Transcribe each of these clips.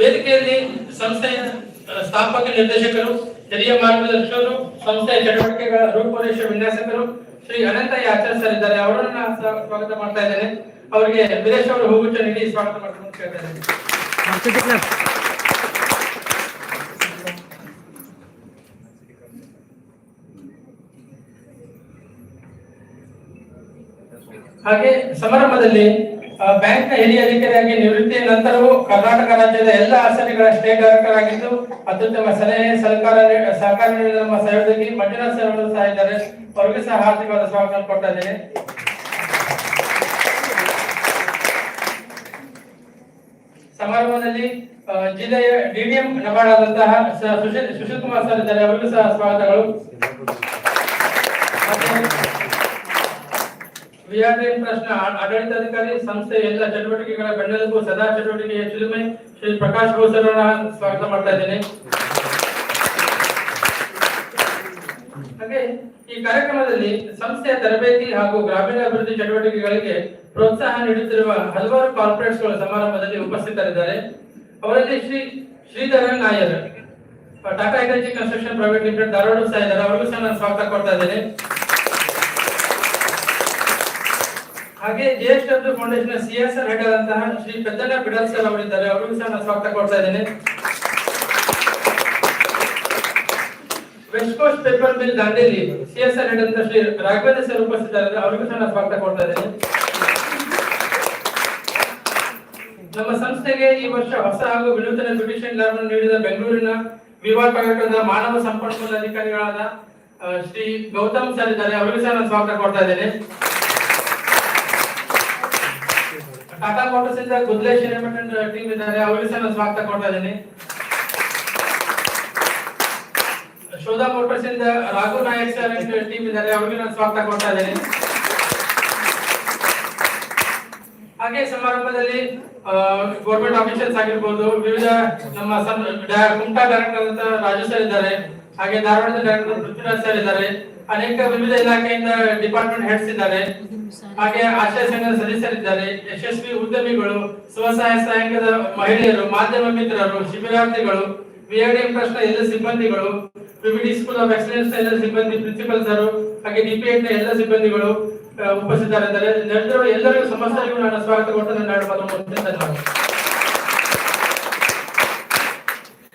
ವೇದಿಕೆಯಲ್ಲಿ ಸಂಸ್ಥೆಯ ಸ್ಥಾಪಕ ನಿರ್ದೇಶಕರು, ಹಿರಿಯ ಮಾರ್ಗದರ್ಶಕರು, ಸಂಸ್ಥೆಯ ಚಟುವಟಿಕೆಗಳ ರೂಪುರೇಷ ವಿನ್ಯಾಸಕರು ಶ್ರೀ ಅನಂತಯ್ಯ ಆಚಾರ್ಯ ಸರ್ ಇದ್ದಾರೆ. ಅವರನ್ನ ಸ್ವಾಗತ ಮಾಡ್ತಾ ಇದ್ದೇನೆ. ಅವರಿಗೆ ವೀರೇಶ್ ಅವರು ಹೂಗುಚ್ಛ ನೀಡಿ ಸ್ವಾಗತ ಮಾಡ್ಕೊಂಡು ಕೇಳ್ತಾ ಇದ್ದೇನೆ. ಹಾಗೆ ಸಮಾರಂಭದಲ್ಲಿ ಬ್ಯಾಂಕ್ನ ಹಿರಿಯ ಅಧಿಕಾರಿಯಾಗಿ ನಿವೃತ್ತಿಯ ನಂತರವೂ ಕರ್ನಾಟಕ ರಾಜ್ಯದ ಎಲ್ಲ ಆಸನಿಗಳ ಸ್ಟೇಟ್ ಡೈರೆಕ್ಟರ್ ಆಗಿದ್ದು ಅತ್ಯುತ್ತಮ ಸಲಹೆ ಸಹಕಾರ ನೀಡಿದ ನಮ್ಮ ಸಹಯೋಗಿ ಮಂಜುನಾಥ್ ಸರ್ ಅವರು ಸಹ ಇದ್ದಾರೆ. ಅವರಿಗೆ ಸಹ ಹಾರ್ದಿಕವಾದ ಸ್ವಾಗತ ಕೊಡ್ತಾ ಇದ್ದೇನೆ. ಸಮಾರಂಭದಲ್ಲಿ ಜಿಲ್ಲೆಯ ಡಿಡಿಎಂ ನಬಾರ್ಡ್ ಆದಂತಹ ಸುಶೀಲ್ ಕುಮಾರ್ ಸರ್ ಇದ್ದಾರೆ. ಅವರಿಗೂ ಸಹ ಸ್ವಾಗತಗಳು. ವಿಆರ್ಎನ್ ಟ್ರಸ್ಟ್ ನ ಆಡಳಿತಾಧಿಕಾರಿ, ಸಂಸ್ಥೆಯ ಎಲ್ಲ ಚಟುವಟಿಕೆಗಳ ಬೆನ್ನೆಲುಬು, ಸದಾ ಚಟುವಟಿಕೆಯ ಚಿಲುಮೆ ಶ್ರೀ ಪ್ರಕಾಶ್ ಗೌಡ್ ಸರ್ ಅವರನ್ನ ಸ್ವಾಗತ ಮಾಡ್ತಾ ಇದ್ದೇನೆ. ಹಾಗೆ ಈ ಕಾರ್ಯಕ್ರಮದಲ್ಲಿ ಸಂಸ್ಥೆಯ ತರಬೇತಿ ಹಾಗೂ ಗ್ರಾಮೀಣಾಭಿವೃದ್ಧಿ ಚಟುವಟಿಕೆಗಳಿಗೆ ಪ್ರೋತ್ಸಾಹ ನೀಡುತ್ತಿರುವ ಹಲವಾರು ಕಾರ್ಪೊರೇಟ್ಸ್ಗಳು ಸಮಾರಂಭದಲ್ಲಿ ಉಪಸ್ಥಿತರಿದ್ದಾರೆ. ಅವರಲ್ಲಿ Sridharan Nair, Tata iTech construction private limited Dharwad ಸಹ ಇದ್ದಾರೆ. ಅವರಿಗೂ ಸಹ ನಾನು ಸ್ವಾಗತ ಕೊಡ್ತಾ ಇದ್ದೇನೆ. ಹಾಗೆ ಜೆಎಸ್ಡಬ್ಲ್ಯೂ ಫೌಂಡೇಶನ್ ಸಿಎಸ್ಆರ್ ಹೆಡ್ ಆದಂತಹ ಶ್ರೀ ಪೆದ್ದಣ್ಣ ಬಿಡಲ್ ಸರ್ ಅವರಿದ್ದಾರೆ. ಅವರಿಗೂ ಸಹ ನಾನು ಸ್ವಾಗತ ಕೊಡ್ತಾ ಇದ್ದೇನೆ. West coast paper mill Dandeli CSR head ಅಂತ ಶ್ರೀ ರಾಘವೇಂದ್ರ ಸರ್ ಉಪಸ್ಥಿತರಿದ್ದಾರೆ. ಅವರಿಗೂ ಸಹ ನಾನು ಸ್ವಾಗತ ಕೊಡ್ತಾ ಇದ್ದೇನೆ. ನಮ್ಮ ಸಂಸ್ಥೆಗೆ ಈ ವರ್ಷ ಹೊಸ ಹಾಗೂ ವಿನೂತನ ಬ್ಯೂಟಿಷಿಯನ್ ಲ್ಯಾಬ್ ಅನ್ನು ನೀಡಿದ ಬೆಂಗಳೂರಿನ ವಿಭಾಗದ ಮಾನವ ಸಂಪನ್ಮೂಲ ಅಧಿಕಾರಿಗಳಾದ ಶ್ರೀ ಗೌತಮ್ ಸರ್ ಇದ್ದಾರೆ. ಅವರಿಗೂ ಸಹ ನಾನು ಸ್ವಾಗತ ಕೊಡ್ತಾ ಇದ್ದೇನೆ. ಟಾಟಾ ಮೋಟರ್ಸ್ ಇಂದ ಗುದ್ಲೇಶ್ ಟೀಮ್ ಇದ್ದಾರೆ. ಅವರಿಗೂ ಸಹ ನಾನು ಸ್ವಾಗತ ಕೊಡ್ತಾ ಇದ್ದೇನೆ. ಶೋಧಾ ಮೋಟರ್ಸ್ ಇಂದ ರಾಘು ನಾಯಕ್ ಸರ್ ಟೀಮ್ ಇದ್ದಾರೆ. ಅವರಿಗೂ ನಾನು ಸ್ವಾಗತ ಕೊಡ್ತಾ ಇದ್ದೇನೆ. ಹಾಗೆ ಸಮಾರಂಭದಲ್ಲಿ ಗೌರ್ಮೆಂಟ್ ಆಫೀಸರ್ಸ್ ಆಗಿರ್ಬೋದು, ವಿವಿಧ ನಮ್ಮ ಕುಮಟಾ ಡೈರೆಕ್ಟರ್ ಅಂತ ರಾಜು ಸರ್ ಇದ್ದಾರೆ. ಹಾಗೆ ಧಾರವಾಡದ ಡೈರೆಕ್ಟರ್ ಪೃಥ್ವಿರಾಜ್ ಸರ್ ಇದ್ದಾರೆ. ಅನೇಕ ವಿವಿಧ ಇಲಾಖೆಯಿಂದ ಡಿಪಾರ್ಟ್ಮೆಂಟ್ ಹೆಡ್ಸ್ ಇದ್ದಾರೆ. ಹಾಗೆ ಆಶಯ ಸಂಘದ ಸದಸ್ಯರಿದ್ದಾರೆ. ಯಶಸ್ವಿ ಉದ್ಯಮಿಗಳು, ಸ್ವಸಹಾಯ ಸಂಘದ ಮಹಿಳೆಯರು, ಮಾಧ್ಯಮ ಮಿತ್ರರು, ಶಿಬಿರಾರ್ಥಿಗಳು, ವಿಆರ್ಡಿಎಂ ಟ್ರಸ್ಟ್ ನ ಎಲ್ಲ ಸಿಬ್ಬಂದಿಗಳು, ವಿವಿಡಿ ಸ್ಕೂಲ್ ಆಫ್ ಎಕ್ಸಲೆನ್ಸ್ ನ ಎಲ್ಲ ಸಿಬ್ಬಂದಿ, ಪ್ರಿನ್ಸಿಪಲ್ ಸರ್, ಹಾಗೆ ಡಿಪಿಎಡ್ ನ ಎಲ್ಲ ಸಿಬ್ಬಂದಿಗಳು ಉಪಸ್ಥಿತರಿದ್ದಾರೆ. ಎಲ್ಲರಿಗೂ ಸಮಸ್ತರಿಗೂ ನಾನು ಸ್ವಾಗತ ಕೊಟ್ಟು ನನ್ನ ಧನ್ಯವಾದ.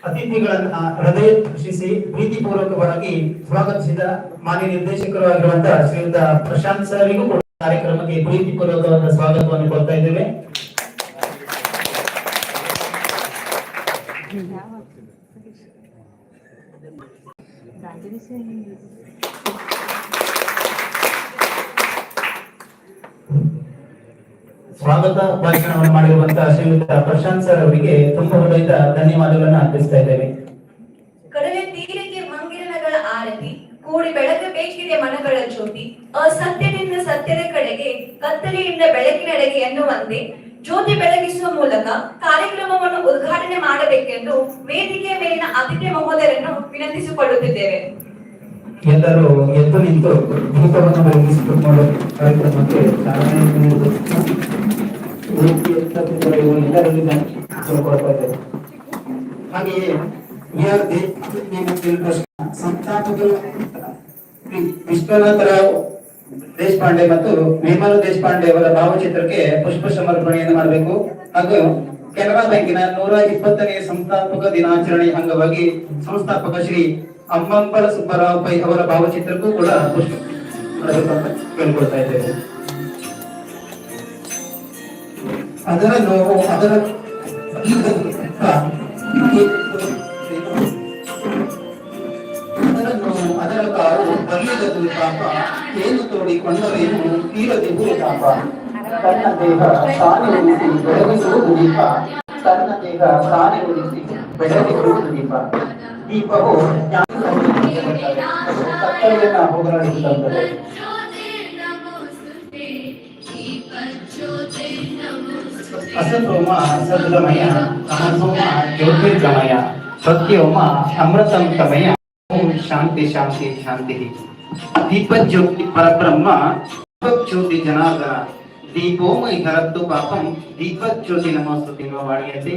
ಅತಿಥಿಗಳನ್ನ ಹೃದಯ ಹರ್ಷಿಸಿ ಪ್ರೀತಿಪೂರ್ವಕವಾಗಿ ಸ್ವಾಗತಿಸಿದ ಮಾನ್ಯ ನಿರ್ದೇಶಕರು ಆಗಿರುವಂತಹ ಶ್ರೀಯುತ ಪ್ರಶಾಂತ್ ಸರ್ಗೂ ಕಾರ್ಯಕ್ರಮಕ್ಕೆ ಪ್ರೀತಿಪೂರ್ವಕವಾದ ಸ್ವಾಗತವನ್ನು ಕೊಡ್ತಾ ಇದ್ದೇವೆ. ಸ್ವಾಗತ ಭಾಷಣವನ್ನು ಮಾಡಿರುವಂತಹ ಶ್ರೀಯುತ ಪ್ರಶಾಂತ್ ಸರ್ ಅವರಿಗೆ ತುಂಬ ಹೃದಯದ ಧನ್ಯವಾದಗಳನ್ನು ಅರ್ಪಿಸ್ತಾ ಇದ್ದೇವೆ. ಕಡಲೆ ತೀರಕ್ಕೆ ಮಂಗಿರನಗಳ ಆರತಿ, ಕೂಡಿ ಬೆಳಗಬೇಕಿದೆ ಮನಗಳ ಜ್ಯೋತಿ, ಅಸತ್ಯದಿಂದ ಸತ್ಯದ ಕಡೆಗೆ, ಕತ್ತಲೆಯಿಂದ ಬೆಳಕಿನೆಡೆಗೆ ಎನ್ನುವಂತೆ ಜ್ಯೋತಿ ಬೆಳಗಿಸುವ ಮೂಲಕ ಕಾರ್ಯಕ್ರಮವನ್ನು ಉದ್ಘಾಟನೆ ಮಾಡಬೇಕೆಂದು ವೇದಿಕೆಯ ಮೇಲಿನ ಅತಿಥಿ ಮಹೋದಯರನ್ನು ವಿನಂತಿಸಿಕೊಳ್ಳುತ್ತಿದ್ದೇವೆ. ಎಲ್ಲರೂ ಎದ್ದು ನಿಂತು ದೀಪವನ್ನು ಬೆಳಗಿಸಿಕೊಂಡು ಕಾರ್ಯಕ್ರಮಕ್ಕೆ ಚಾಲನೆ ಹಾಗೆಯೇ ಸಂಸ್ಥಾಪಕರು ವಿಶ್ವನಾಥರಾವ್ ದೇಶಪಾಂಡೆ ಮತ್ತು ವಿಮಲ ದೇಶಪಾಂಡೆ ಅವರ ಭಾವಚಿತ್ರಕ್ಕೆ ಪುಷ್ಪ ಸಮರ್ಪಣೆಯನ್ನು ಮಾಡಬೇಕು. ಹಾಗೂ ಕೆನರಾ ಬ್ಯಾಂಕಿನ 120ನೇ ಸಂಸ್ಥಾಪಕ ದಿನಾಚರಣೆ ಅಂಗವಾಗಿ ಸಂಸ್ಥಾಪಕ ಶ್ರೀ ಅಂಬಂಬರ ಸುಬ್ಬರಾವ್ ಪೈ ಅವರ ಭಾವಚಿತ್ರಕ್ಕೂ ಕೂಡ ಪುಷ್ಪ ಕೇಳ್ಕೊಳ್ತಾ ಇದ್ದೇವೆ. ಅದರ ನೋವು, ಅದರ ಕಾವು ಬಗೆಯದು ಪಾಪ, ಏನು ತೋಡಿಕೊಂಡರೇನು ತೀರದೆವು ಪಾಪ. ತನ್ನ ದೇಹ ತಾನೇ ಉಳಿಸಿ ಬೆಳಗಿಸುವುದು ದೀಪ, ತನ್ನ ದೇಹ ತಾನೇ ಉಳಿಸಿ ಬೆಳಗಿಸುವುದು ದೀಪ. ದೀಪವು ಕತ್ತಲೆಯನ್ನ ಹೋಗಲಾಡಿಸುತ್ತದೆ. ಅಸತೋಮ ಸದ್ಗಮಯ, ತಮಸೋಮ ಜ್ಯೋತಿರ್ಗಮಯ, ಸತ್ಯೋಮ ಅಮೃತಂ ತಮಯ. ಓಂ ಶಾಂತಿ ಶಾಂತಿ ಶಾಂತಿ. ದೀಪಜ್ಯೋತಿ ಪರಬ್ರಹ್ಮ, ದೀಪಜ್ಯೋತಿ ಜನಾರ್ದನ, ದೀಪೋಮೈ ಹರತ್ತು ಪಾಪಂ, ದೀಪಜ್ಯೋತಿ ನಮಸ್ತುತಿ ವಾಡಿಯತೆ.